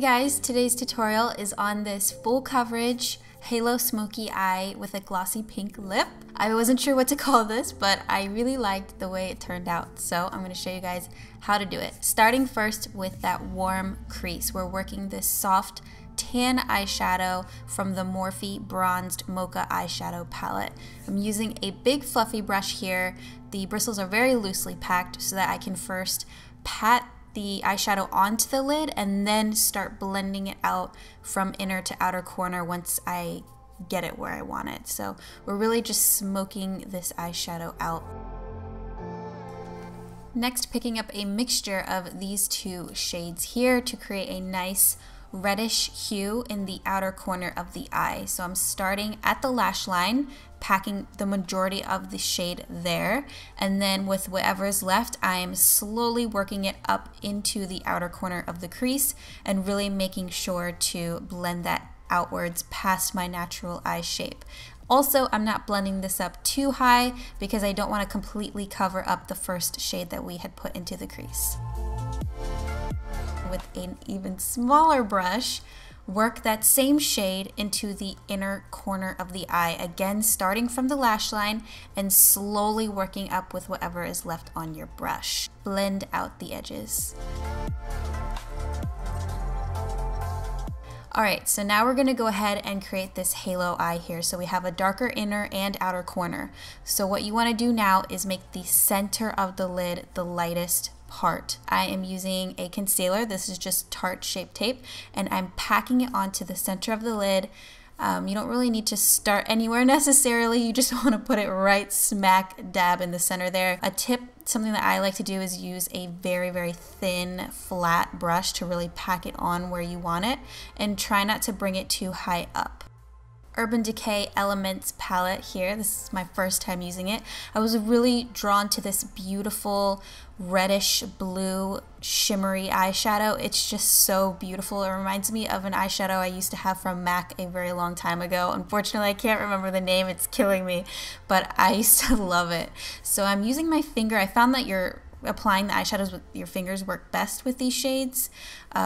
Hey guys, today's tutorial is on this full coverage Halo Smokey Eye with a glossy pink lip. I wasn't sure what to call this, but I really liked the way it turned out. So I'm going to show you guys how to do it. Starting first with that warm crease. We're working this soft tan eyeshadow from the Morphe Bronzed Mocha Eyeshadow Palette. I'm using a big fluffy brush here. The bristles are very loosely packed so that I can first pat the eyeshadow onto the lid and then start blending it out from inner to outer corner once I get it where I want it. So we're really just smoking this eyeshadow out. Next, picking up a mixture of these two shades here to create a nice reddish hue in the outer corner of the eye. So I'm starting at the lash line, packing the majority of the shade there, and then with whatever is left, I'm slowly working it up into the outer corner of the crease and really making sure to blend that outwards past my natural eye shape. Also, I'm not blending this up too high because I don't want to completely cover up the first shade that we had put into the crease. With an even smaller brush, work that same shade into the inner corner of the eye, again starting from the lash line and slowly working up with whatever is left on your brush. Blend out the edges. Alright, so now we're going to go ahead and create this halo eye here. So we have a darker inner and outer corner. So what you want to do now is make the center of the lid the lightest part. I am using a concealer. This is just Tarte Shape Tape, and I'm packing it onto the center of the lid. You don't really need to start anywhere necessarily. You just want to put it right smack dab in the center there. A tip, something that I like to do, is use a very, very thin, flat brush to really pack it on where you want it, and try not to bring it too high up. Urban Decay Elements Palette here. This is my first time using it. I was really drawn to this beautiful reddish blue shimmery eyeshadow. It's just so beautiful. It reminds me of an eyeshadow I used to have from MAC a very long time ago. Unfortunately, I can't remember the name. It's killing me, but I used to love it. So I'm using my finger. I found that applying the eyeshadows with your fingers work best with these shades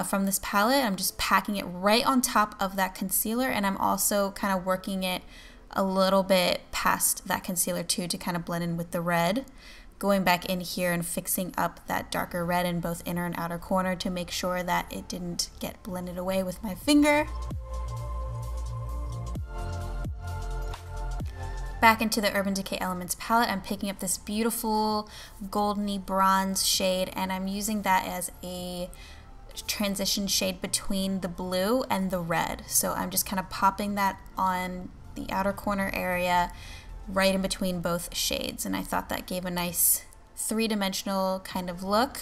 from this palette. I'm just packing it right on top of that concealer, and I'm also kind of working it a little bit past that concealer too to kind of blend in with the red. Going back in here and fixing up that darker red in both inner and outer corner to make sure that it didn't get blended away with my finger. Back into the Urban Decay Elements palette, I'm picking up this beautiful goldeny bronze shade, and I'm using that as a transition shade between the blue and the red. So I'm just kind of popping that on the outer corner area right in between both shades, and I thought that gave a nice three-dimensional kind of look.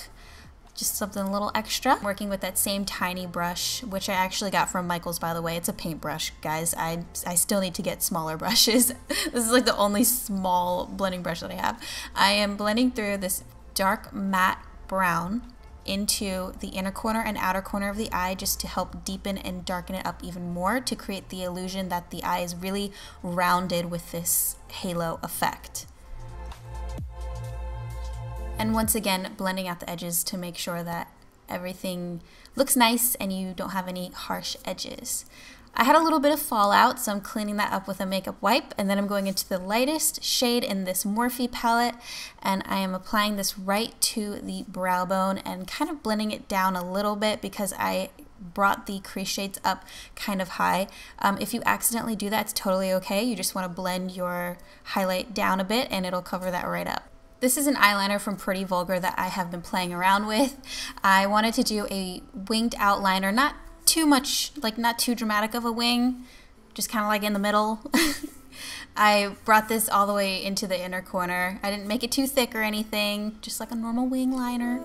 Just something a little extra. Working with that same tiny brush, which I actually got from Michael's, by the way. It's a paintbrush, guys. I still need to get smaller brushes. This is like the only small blending brush that I have. I am blending through this dark matte brown into the inner corner and outer corner of the eye just to help deepen and darken it up even more to create the illusion that the eye is really rounded with this halo effect. And once again, blending out the edges to make sure that everything looks nice and you don't have any harsh edges. I had a little bit of fallout, so I'm cleaning that up with a makeup wipe, and then I'm going into the lightest shade in this Morphe palette, and I am applying this right to the brow bone and kind of blending it down a little bit because I brought the crease shades up kind of high. If you accidentally do that, it's totally okay. You just want to blend your highlight down a bit and it'll cover that right up. This is an eyeliner from Pretty Vulgar that I have been playing around with. I wanted to do a winged outliner, not too much, like not too dramatic of a wing, just kind of like in the middle. I brought this all the way into the inner corner. I didn't make it too thick or anything, just like a normal wing liner.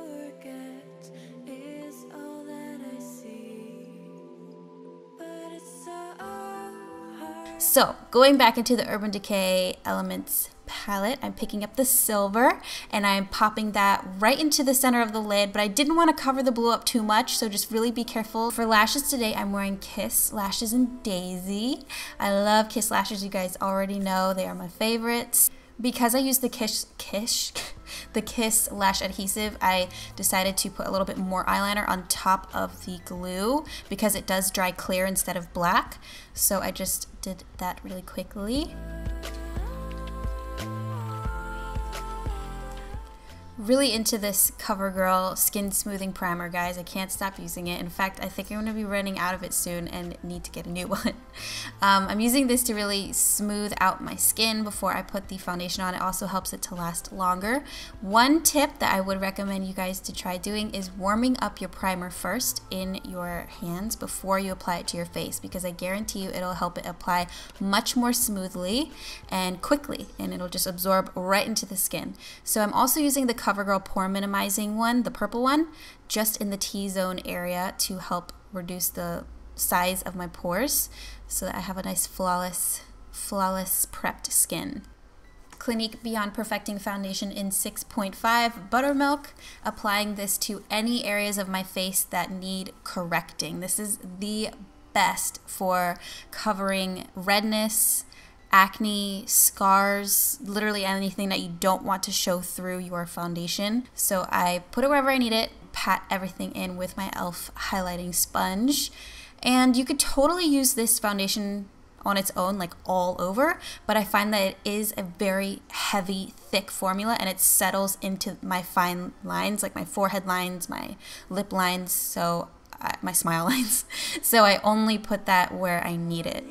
So, going back into the Urban Decay Elements palette, I'm picking up the silver and I'm popping that right into the center of the lid, but I didn't want to cover the blue up too much, so just really be careful. For lashes today, I'm wearing Kiss lashes in Daisy. I love Kiss lashes, you guys already know they are my favorites. Because I used the Kiss Lash Adhesive, I decided to put a little bit more eyeliner on top of the glue because it does dry clear instead of black. So I just did that really quickly. Really into this CoverGirl Skin Smoothing Primer, guys. I can't stop using it. In fact, I think I'm going to be running out of it soon and need to get a new one. I'm using this to really smooth out my skin before I put the foundation on. It also helps it to last longer. One tip that I would recommend you guys to try doing is warming up your primer first in your hands before you apply it to your face, because I guarantee you it'll help it apply much more smoothly and quickly, and it'll just absorb right into the skin. So I'm also using the CoverGirl Pore Minimizing one, the purple one, just in the T-zone area to help reduce the size of my pores so that I have a nice flawless prepped skin. Clinique Beyond Perfecting Foundation in 6.5 Buttermilk, applying this to any areas of my face that need correcting. This is the best for covering redness, acne, scars, literally anything that you don't want to show through your foundation. So I put it wherever I need it, pat everything in with my e.l.f. highlighting sponge. And you could totally use this foundation on its own, like all over, but I find that it is a very heavy, thick formula, and it settles into my fine lines, like my forehead lines, my lip lines, so my smile lines. So I only put that where I need it.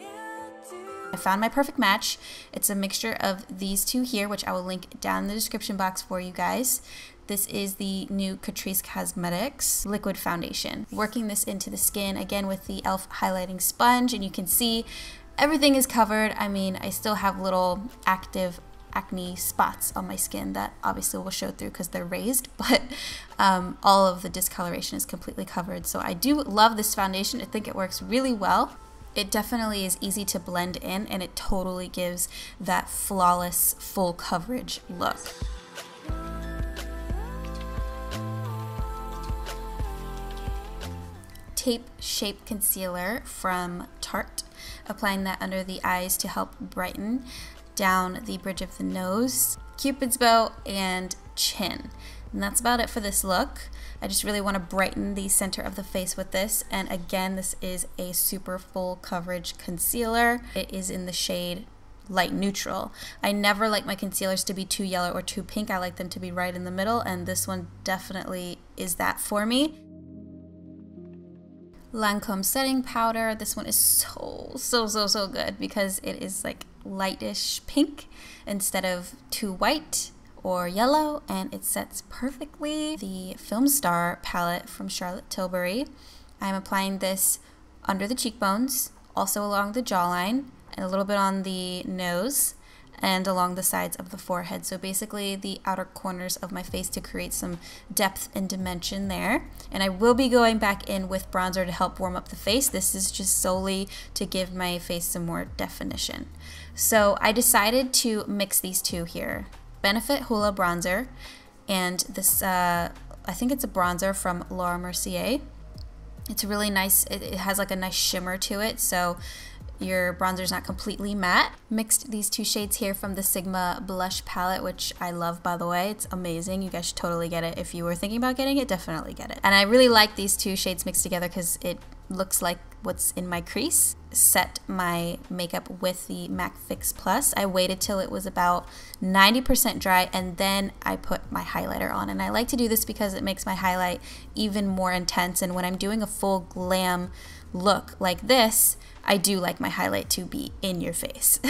I found my perfect match. It's a mixture of these two here, which I will link down in the description box for you guys. This is the new Catrice Cosmetics liquid foundation. Working this into the skin again with the e.l.f. highlighting sponge, and you can see everything is covered. I mean, I still have little active acne spots on my skin that obviously will show through because they're raised, but all of the discoloration is completely covered. So I do love this foundation. I think it works really well. It definitely is easy to blend in, and it totally gives that flawless full coverage look. Tape Shape Concealer from Tarte, applying that under the eyes to help brighten down the bridge of the nose, Cupid's bow, and chin. And that's about it for this look. I just really want to brighten the center of the face with this. And again, this is a super full coverage concealer. It is in the shade light neutral. I never like my concealers to be too yellow or too pink. I like them to be right in the middle, and this one definitely is that for me. Lancome setting powder. This one is so good because it is like lightish pink instead of too white or yellow, and it sets perfectly. The Film Star palette from Charlotte Tilbury. I'm applying this under the cheekbones, also along the jawline, and a little bit on the nose, and along the sides of the forehead. So basically the outer corners of my face to create some depth and dimension there. And I will be going back in with bronzer to help warm up the face. This is just solely to give my face some more definition. So I decided to mix these two here. Benefit Hoola bronzer, and this I think it's a bronzer from Laura Mercier. It's really nice. It has like a nice shimmer to it, so your bronzer is not completely matte. Mixed these two shades here from the Sigma blush palette, which I love, by the way. It's amazing. You guys should totally get it. If you were thinking about getting it, definitely get it. And I really like these two shades mixed together because it looks like what's in my crease. Set my makeup with the MAC Fix Plus. I waited till it was about 90% dry, and then I put my highlighter on. And I like to do this because it makes my highlight even more intense, and when I'm doing a full glam look like this, I do like my highlight to be in your face.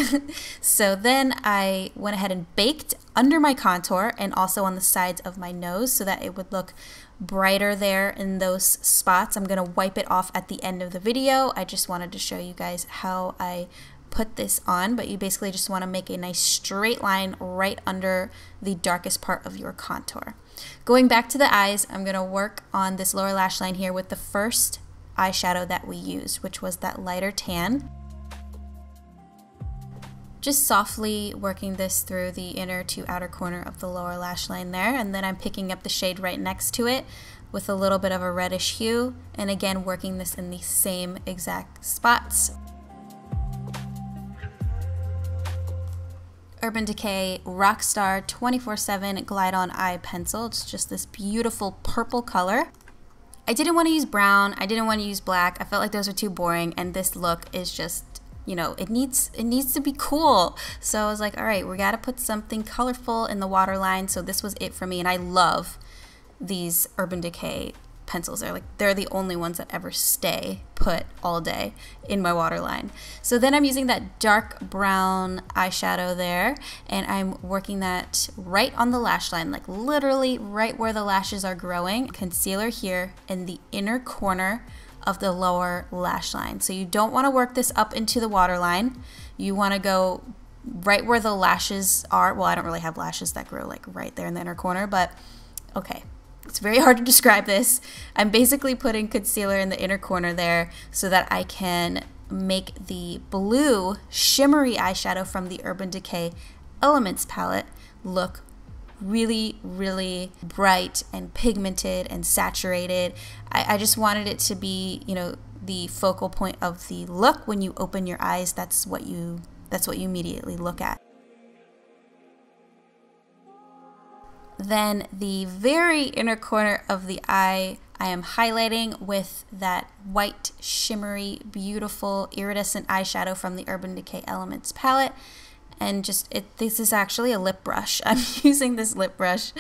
So then I went ahead and baked under my contour and also on the sides of my nose so that it would look brighter there in those spots. I'm gonna wipe it off at the end of the video. I just wanted to show you guys how I put this on, but you basically just want to make a nice straight line right under the darkest part of your contour. Going back to the eyes, I'm gonna work on this lower lash line here with the first eyeshadow that we used, which was that lighter tan. Just softly working this through the inner to outer corner of the lower lash line there, and then I'm picking up the shade right next to it with a little bit of a reddish hue, and again working this in the same exact spots. Urban Decay Rockstar 24/7 Glide On Eye Pencil. It's just this beautiful purple color. I didn't want to use brown, I didn't want to use black. I felt like those were too boring, and this look is just, you know, it needs to be cool. So I was like, all right, we got to put something colorful in the waterline. So this was it for me, and I love these Urban Decay pencils. They're the only ones that ever stay put all day in my waterline. So then I'm using that dark brown eyeshadow there, and I'm working that right on the lash line, like literally right where the lashes are growing. Concealer here in the inner corner of the lower lash line. So you don't want to work this up into the waterline. You want to go right where the lashes are. Well, I don't really have lashes that grow like right there in the inner corner, but okay. It's very hard to describe this. I'm basically putting concealer in the inner corner there so that I can make the blue shimmery eyeshadow from the Urban Decay Elements Palette look really, really bright and pigmented and saturated. I just wanted it to be, you know, the focal point of the look. When you open your eyes, that's what you immediately look at. Then the very inner corner of the eye, I am highlighting with that white, shimmery, beautiful, iridescent eyeshadow from the Urban Decay Elements Palette. And this is actually a lip brush. I'm using this lip brush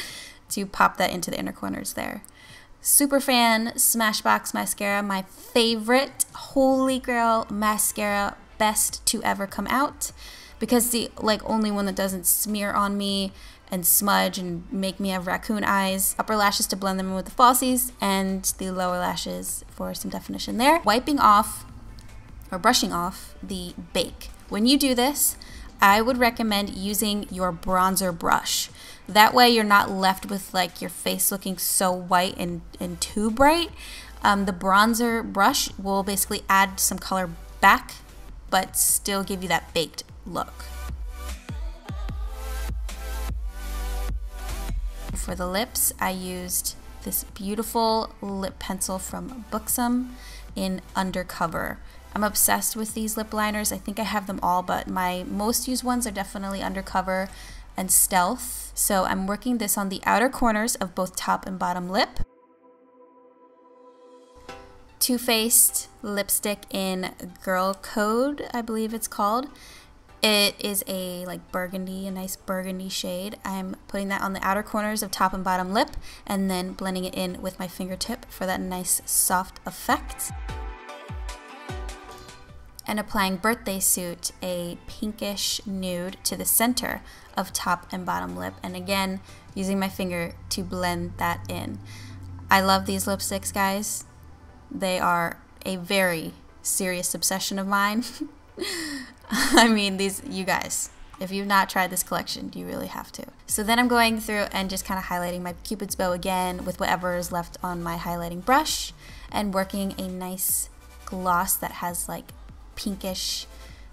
to pop that into the inner corners there. Super fan Smashbox mascara, my favorite holy grail mascara, best to ever come out, because the only one that doesn't smear on me and smudge and make me have raccoon eyes. Upper lashes to blend them in with the falsies, and the lower lashes for some definition there. Wiping off or brushing off the bake. When you do this, I would recommend using your bronzer brush. That way you're not left with like your face looking so white and too bright. The bronzer brush will basically add some color back, but still give you that baked look. For the lips, I used this beautiful lip pencil from Buxom in Undercover. I'm obsessed with these lip liners. I think I have them all, but my most used ones are definitely Undercover and Stealth. So I'm working this on the outer corners of both top and bottom lip. Too Faced lipstick in Girl Code, I believe it's called. It is a burgundy, a nice burgundy shade. I'm putting that on the outer corners of top and bottom lip, and then blending it in with my fingertip for that nice soft effect. And applying Birthday Suit, a pinkish nude, to the center of top and bottom lip, and again using my finger to blend that in. I love these lipsticks, guys. They are a very serious obsession of mine. I mean, you guys, if you've not tried this collection, you really have to. So then I'm going through and just kind of highlighting my Cupid's bow again with whatever is left on my highlighting brush, and working a nice gloss that has like pinkish,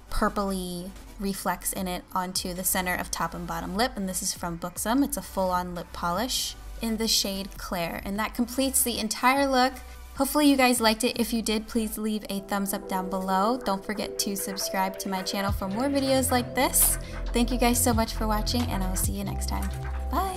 purpley reflex in it onto the center of top and bottom lip. And this is from Buxom. It's a full-on lip polish in the shade Claire. And that completes the entire look. Hopefully you guys liked it. If you did, please leave a thumbs up down below. Don't forget to subscribe to my channel for more videos like this. Thank you guys so much for watching, and I will see you next time. Bye!